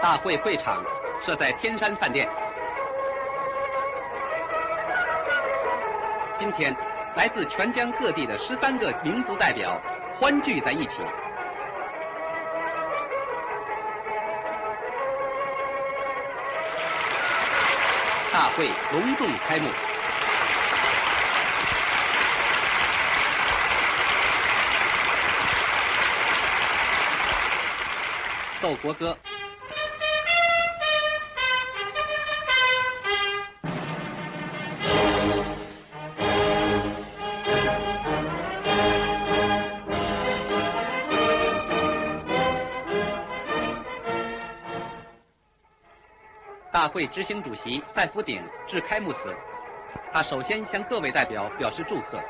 大会会场设在天山饭店。今天，来自全疆各地的13个民族代表欢聚在一起。大会隆重开幕。奏国歌。大会执行主席赛福鼎致开幕词，他首先向各位代表表示祝贺。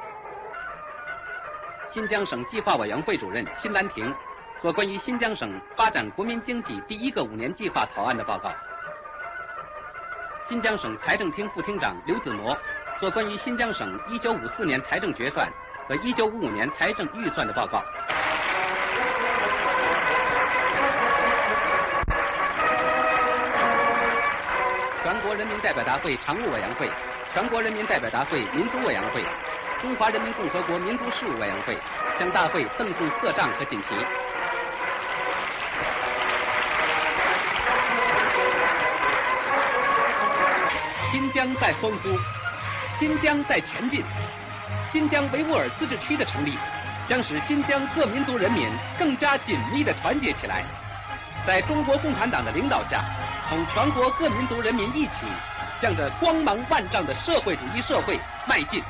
新疆省计划委员会主任辛兰亭做关于新疆省发展国民经济第1个5年计划草案的报告。新疆省财政厅副厅长刘子模做关于新疆省1954年财政决算和1955年财政预算的报告。全国人民代表大会常务委员会、全国人民代表大会民族委员会、中华人民共和国民族事务委员会向大会赠送贺章和锦旗。新疆在欢呼，新疆在前进。新疆维吾尔自治区的成立，将使新疆各民族人民更加紧密地团结起来，在中国共产党的领导下，同全国各民族人民一起，向着光芒万丈的社会主义社会迈进。